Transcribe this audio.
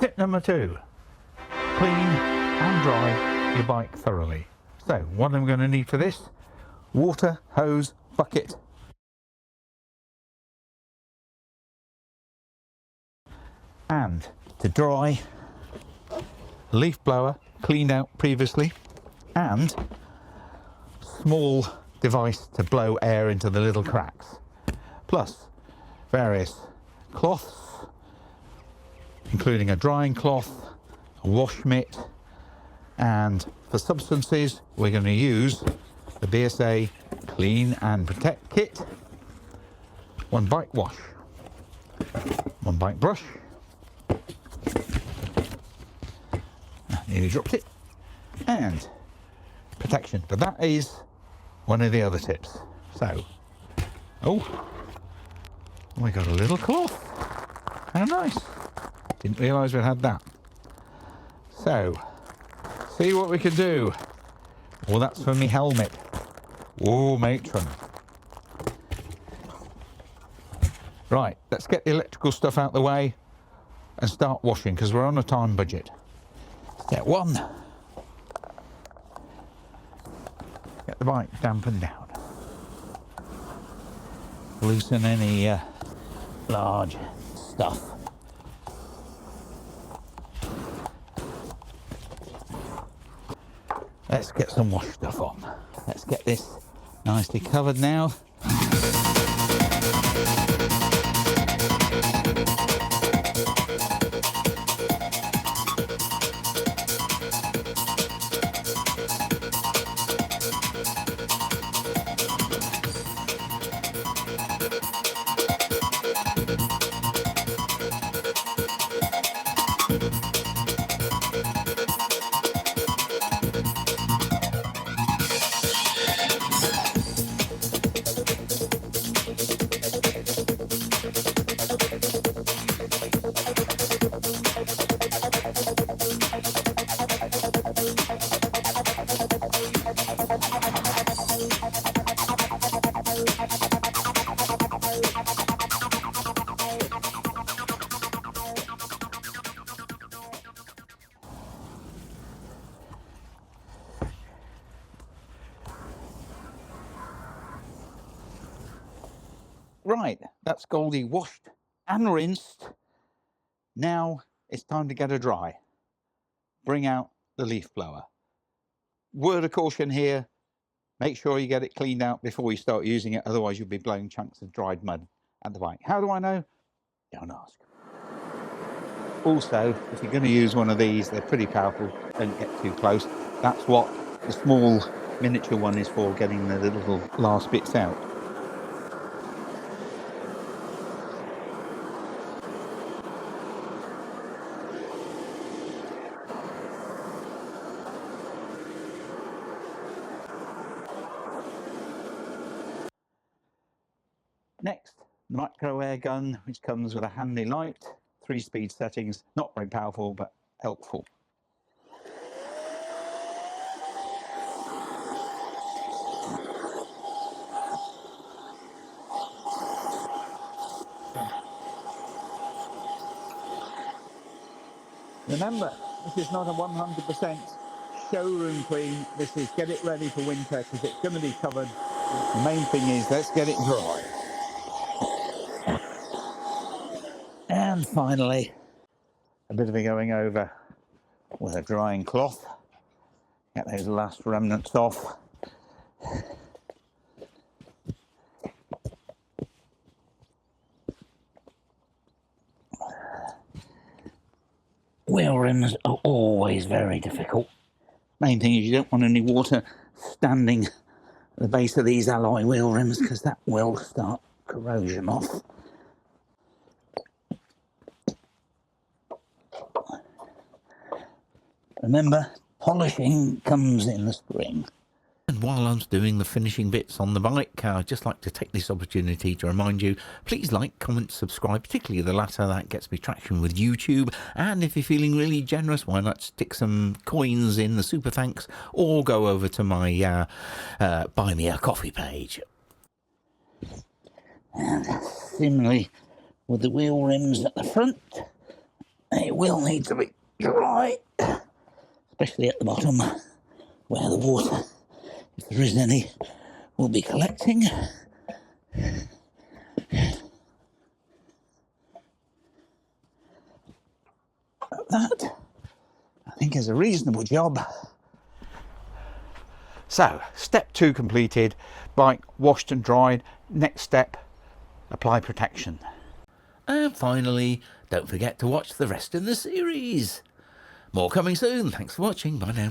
Tip number 2, clean and dry your bike thoroughly. So what I'm going to need for this: water, hose, bucket, and to dry, leaf blower cleaned out previously, and small device to blow air into the little cracks, plus various cloths, including a drying cloth, a wash mitt, and for substances we're going to use the BSA Clean and Protect kit, one bike wash, one bike brush, nearly dropped it, and protection. But that is one of the other tips. So, oh, we got a little cloth. How nice. Didn't realise we had that. So, see what we can do. Well, that's for me helmet. Oh, matron. Right, let's get the electrical stuff out the way and start washing, because we're on a time budget. Step 1. Get the bike dampened down. Loosen any large stuff. Let's get some wash stuff on. Let's get this nicely covered now. Right, that's Goldie washed and rinsed. Now it's time to get her dry. Bring out the leaf blower. Word of caution here, make sure you get it cleaned out before you start using it, otherwise you'll be blowing chunks of dried mud at the bike. How do I know? Don't ask. Also, if you're going to use one of these, they're pretty powerful, don't get too close. That's what the small miniature one is for, getting the little last bits out. Next, the micro air gun, which comes with a handy light, 3-speed settings, not very powerful but helpful. Remember, this is not a 100% showroom clean. This is get it ready for winter, because it's going to be covered. The main thing is let's get it dry. And finally, a bit of a going over with a drying cloth. Get those last remnants off. Wheel rims are always very difficult. Main thing is you don't want any water standing at the base of these alloy wheel rims, because that will start corrosion off. Remember, polishing comes in the spring. And while I'm doing the finishing bits on the bike, I'd just like to take this opportunity to remind you, please like, comment, subscribe, particularly the latter. That gets me traction with YouTube. And if you're feeling really generous, why not stick some coins in the super thanks, or go over to my Buy Me a Coffee page. And similarly with the wheel rims at the front, It will need to be dry, especially at the bottom where the water, if there is any, will be collecting. But that, I think, is a reasonable job. So, step 2 completed, bike washed and dried. Next step, apply protection. And finally, don't forget to watch the rest in the series. More coming soon. Thanks for watching. Bye now.